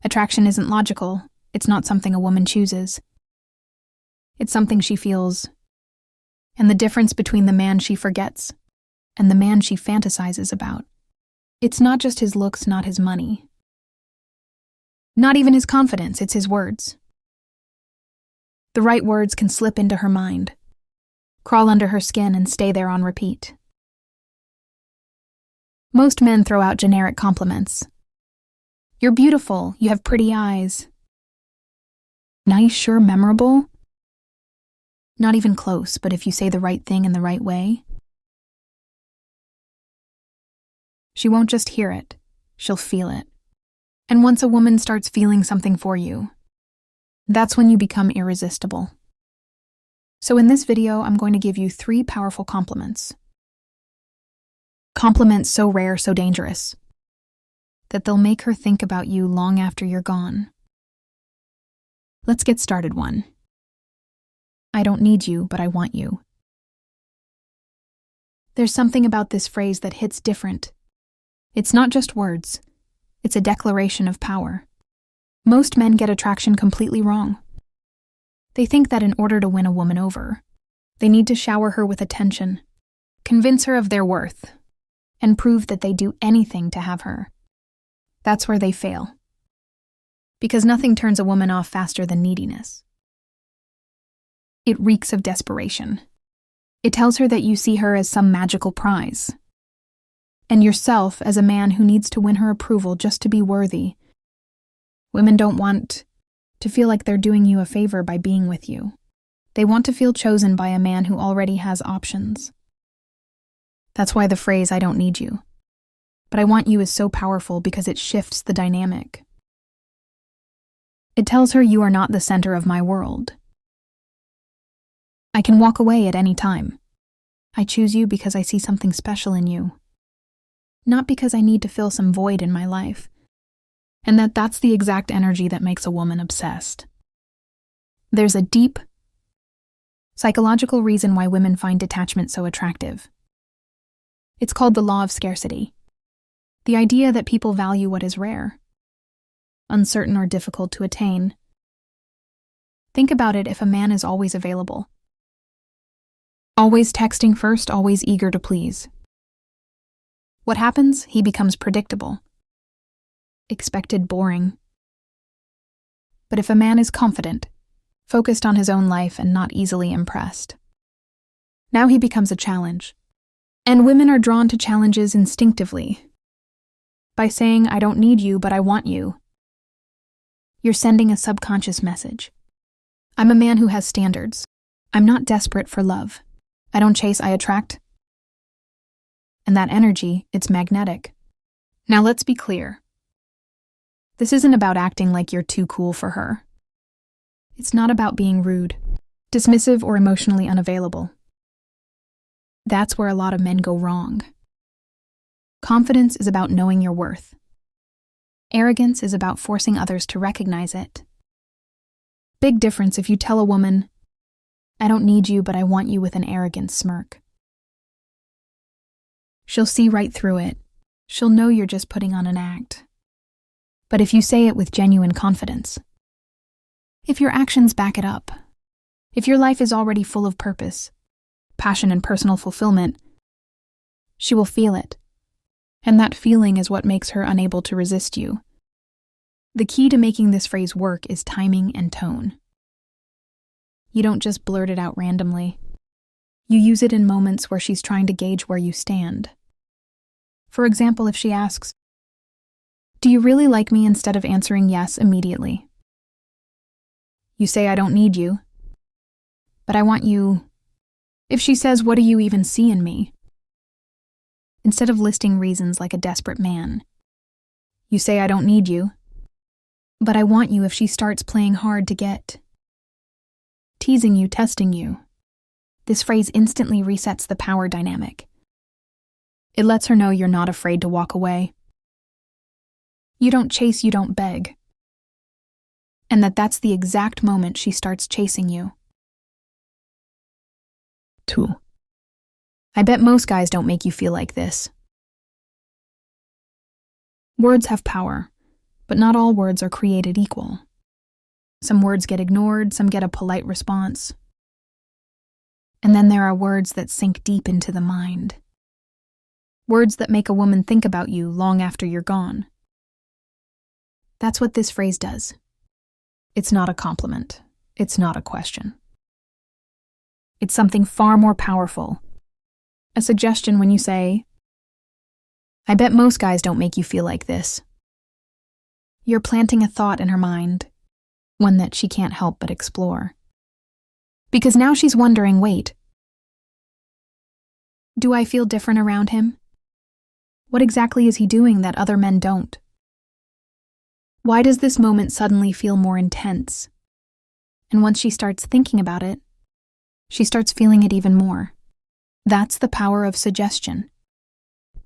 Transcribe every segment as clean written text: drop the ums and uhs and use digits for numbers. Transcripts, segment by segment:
Attraction isn't logical. It's not something a woman chooses. It's something she feels. And the difference between the man she forgets and the man she fantasizes about. It's not just his looks, not his money. Not even his confidence, it's his words. The right words can slip into her mind, crawl under her skin, and stay there on repeat. Most men throw out generic compliments. You're beautiful, you have pretty eyes. Nice, sure, memorable. Not even close, but if you say the right thing in the right way, she won't just hear it, she'll feel it. And once a woman starts feeling something for you, that's when you become irresistible. So in this video, I'm going to give you 3 powerful compliments. Compliments so rare, so dangerous, that they'll make her think about you long after you're gone. Let's get started. 1. I don't need you, but I want you. There's something about this phrase that hits different. It's not just words. It's a declaration of power. Most men get attraction completely wrong. They think that in order to win a woman over, they need to shower her with attention, convince her of their worth, and prove that they do anything to have her. That's where they fail. Because nothing turns a woman off faster than neediness. It reeks of desperation. It tells her that you see her as some magical prize, and yourself as a man who needs to win her approval just to be worthy. Women don't want to feel like they're doing you a favor by being with you. They want to feel chosen by a man who already has options. That's why the phrase, I don't need you, but I want you, is so powerful, because it shifts the dynamic. It tells her you are not the center of my world. I can walk away at any time. I choose you because I see something special in you, not because I need to fill some void in my life. And that's the exact energy that makes a woman obsessed. There's a deep psychological reason why women find detachment so attractive. It's called the law of scarcity. The idea that people value what is rare, uncertain, or difficult to attain. Think about it. If a man is always available, always texting first, always eager to please, what happens? He becomes predictable, expected, boring. But if a man is confident, focused on his own life, and not easily impressed, now he becomes a challenge. And women are drawn to challenges instinctively. By saying, I don't need you, but I want you, you're sending a subconscious message. I'm a man who has standards. I'm not desperate for love. I don't chase, I attract. And that energy, it's magnetic. Now let's be clear. This isn't about acting like you're too cool for her. It's not about being rude, dismissive, or emotionally unavailable. That's where a lot of men go wrong. Confidence is about knowing your worth. Arrogance is about forcing others to recognize it. Big difference if you tell a woman, I don't need you, but I want you, with an arrogant smirk. She'll see right through it. She'll know you're just putting on an act. But if you say it with genuine confidence, if your actions back it up, if your life is already full of purpose, passion, and personal fulfillment, she will feel it. And that feeling is what makes her unable to resist you. The key to making this phrase work is timing and tone. You don't just blurt it out randomly. You use it in moments where she's trying to gauge where you stand. For example, if she asks, do you really like me, instead of answering yes immediately, you say, I don't need you, but I want you. If she says, what do you even see in me? Instead of listing reasons like a desperate man, you say, I don't need you, but I want you. If she starts playing hard to get, teasing you, testing you, this phrase instantly resets the power dynamic. It lets her know you're not afraid to walk away. You don't chase, you don't beg. And that's the exact moment she starts chasing you. 2. I bet most guys don't make you feel like this. Words have power. But not all words are created equal. Some words get ignored, some get a polite response. And then there are words that sink deep into the mind. Words that make a woman think about you long after you're gone. That's what this phrase does. It's not a compliment. It's not a question. It's something far more powerful. A suggestion when you say, "I bet most guys don't make you feel like this." You're planting a thought in her mind, one that she can't help but explore. Because now she's wondering, wait, do I feel different around him? What exactly is he doing that other men don't? Why does this moment suddenly feel more intense? And once she starts thinking about it, she starts feeling it even more. That's the power of suggestion.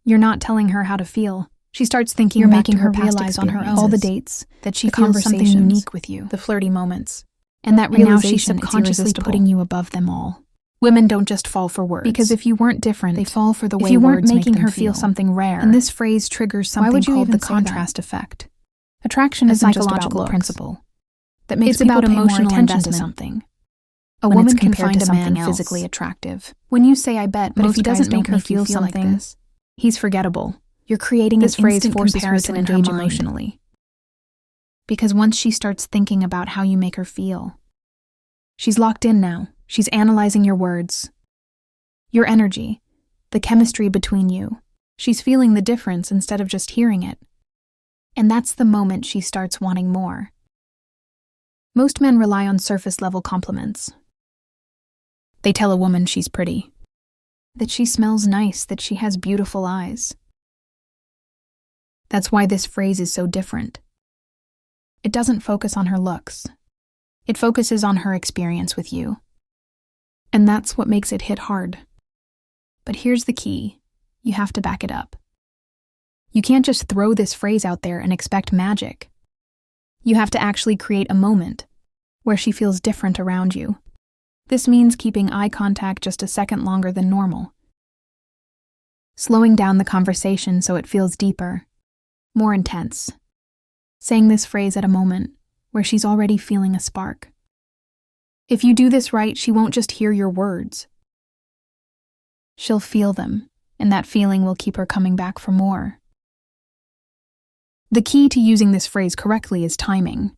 You're not telling her how to feel. She starts thinking You're back making to her her past realize on her experiences, own all the dates that she the feels something conversations, unique with you, the flirty moments. and that And now she's realization is subconsciously irresistible. putting you above them all. Women don't just fall for words. Because if you weren't different, they fall for the way if you weren't words making make them her feel something rare. and this phrase triggers Why something would you called even the say that? contrast effect. Attraction A isn't just about psychological looks. principle That makes It's people about pay more emotional attention to investment. something. A when woman it's can compared find to a man something else. physically attractive. When you say "I bet," but if Most he guys doesn't don't make her make you feel feel like something, this. he's forgettable. You're creating This an phrase instant forces her to comparison in her engage mind. emotionally. Because once she starts thinking about how you make her feel, she's locked in now. She's analyzing your words, your energy, the chemistry between you. She's feeling the difference instead of just hearing it. And that's the moment she starts wanting more. Most men rely on surface-level compliments. They tell a woman she's pretty, that she smells nice, that she has beautiful eyes. That's why this phrase is so different. It doesn't focus on her looks. It focuses on her experience with you. And that's what makes it hit hard. But here's the key. You have to back it up. You can't just throw this phrase out there and expect magic. You have to actually create a moment where she feels different around you. This means keeping eye contact just a second longer than normal. Slowing down the conversation so it feels deeper, more intense. Saying this phrase at a moment where she's already feeling a spark. If you do this right, she won't just hear your words. She'll feel them, and that feeling will keep her coming back for more. The key to using this phrase correctly is timing.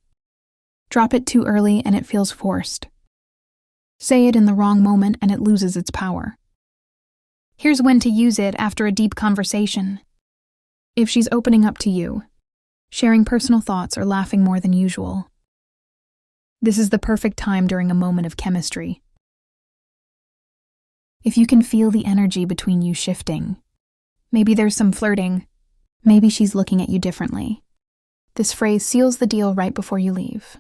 Drop it too early and it feels forced. Say it in the wrong moment and it loses its power. Here's when to use it after a deep conversation. If she's opening up to you, sharing personal thoughts or laughing more than usual. This is the perfect time during a moment of chemistry. If you can feel the energy between you shifting, maybe there's some flirting, maybe she's looking at you differently. This phrase seals the deal right before you leave.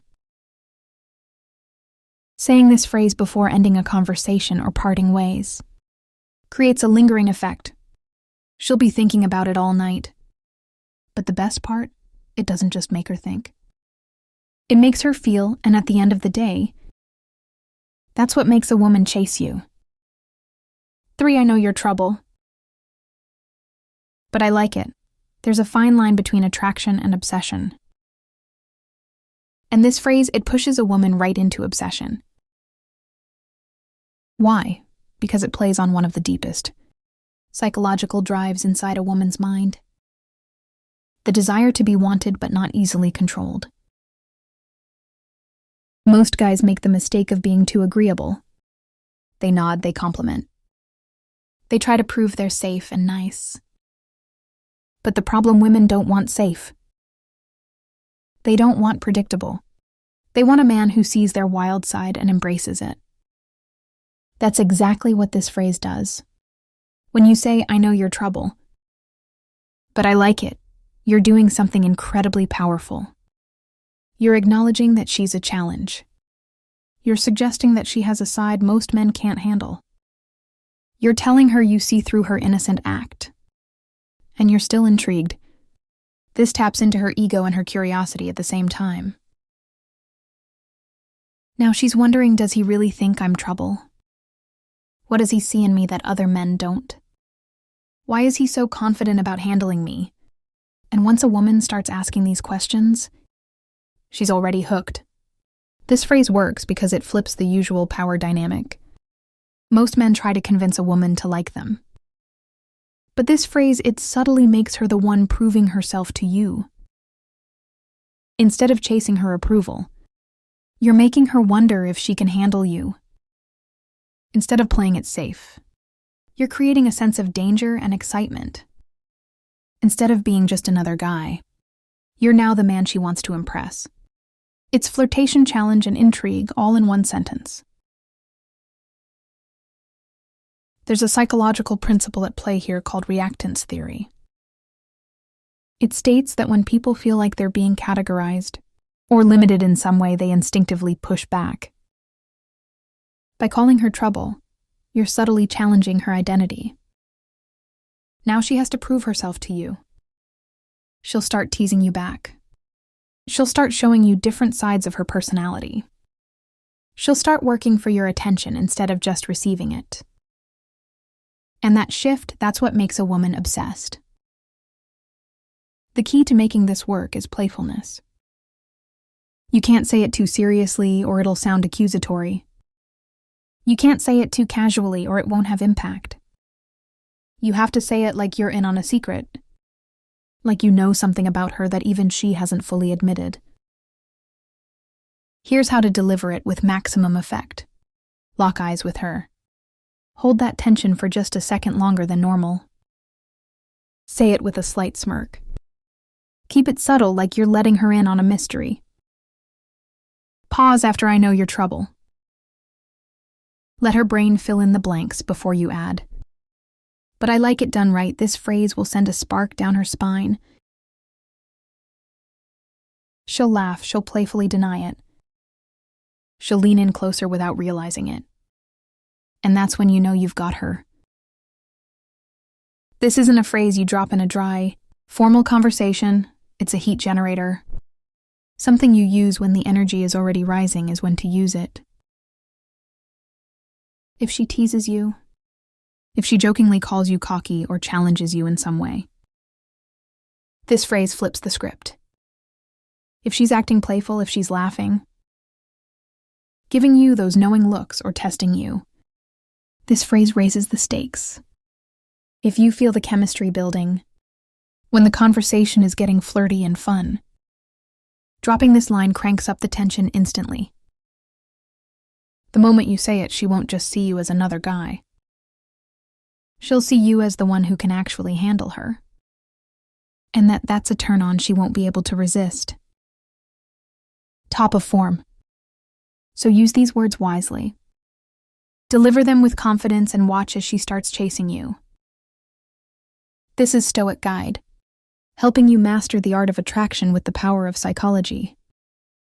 Saying this phrase before ending a conversation or parting ways creates a lingering effect. She'll be thinking about it all night. But the best part, it doesn't just make her think. It makes her feel, and at the end of the day, that's what makes a woman chase you. 3, I know you're trouble. But I like it. There's a fine line between attraction and obsession. And this phrase, it pushes a woman right into obsession. Why? Because it plays on one of the deepest psychological drives inside a woman's mind. The desire to be wanted but not easily controlled. Most guys make the mistake of being too agreeable. They nod, they compliment. They try to prove they're safe and nice. But the problem, women don't want safe. They don't want predictable. They want a man who sees their wild side and embraces it. That's exactly what this phrase does. When you say, I know you're trouble, but I like it, you're doing something incredibly powerful. You're acknowledging that she's a challenge. You're suggesting that she has a side most men can't handle. You're telling her you see through her innocent act. And you're still intrigued. This taps into her ego and her curiosity at the same time. Now she's wondering, does he really think I'm trouble? What does he see in me that other men don't? Why is he so confident about handling me? And once a woman starts asking these questions, she's already hooked. This phrase works because it flips the usual power dynamic. Most men try to convince a woman to like them. But this phrase, it subtly makes her the one proving herself to you. Instead of chasing her approval, you're making her wonder if she can handle you. Instead of playing it safe, you're creating a sense of danger and excitement. Instead of being just another guy, you're now the man she wants to impress. It's flirtation, challenge, and intrigue all in one sentence. There's a psychological principle at play here called reactance theory. It states that when people feel like they're being categorized or limited in some way, they instinctively push back. By calling her trouble, you're subtly challenging her identity. Now she has to prove herself to you. She'll start teasing you back. She'll start showing you different sides of her personality. She'll start working for your attention instead of just receiving it. And that shift, that's what makes a woman obsessed. The key to making this work is playfulness. You can't say it too seriously or it'll sound accusatory. You can't say it too casually or it won't have impact. You have to say it like you're in on a secret, like you know something about her that even she hasn't fully admitted. Here's how to deliver it with maximum effect. Lock eyes with her. Hold that tension for just a second longer than normal. Say it with a slight smirk. Keep it subtle, like you're letting her in on a mystery. Pause after I know your trouble. Let her brain fill in the blanks before you add. But I like it done right. This phrase will send a spark down her spine. She'll laugh, she'll playfully deny it. She'll lean in closer without realizing it. And that's when you know you've got her. This isn't a phrase you drop in a dry, formal conversation. It's a heat generator. Something you use when the energy is already rising is when to use it. If she teases you, if she jokingly calls you cocky or challenges you in some way, this phrase flips the script. If she's acting playful, if she's laughing, giving you those knowing looks or testing you, this phrase raises the stakes. If you feel the chemistry building, when the conversation is getting flirty and fun, dropping this line cranks up the tension instantly. The moment you say it, she won't just see you as another guy. She'll see you as the one who can actually handle her. And that's a turn-on she won't be able to resist. Top of form. So use these words wisely. Deliver them with confidence and watch as she starts chasing you. This is Stoic Guide, helping you master the art of attraction with the power of psychology.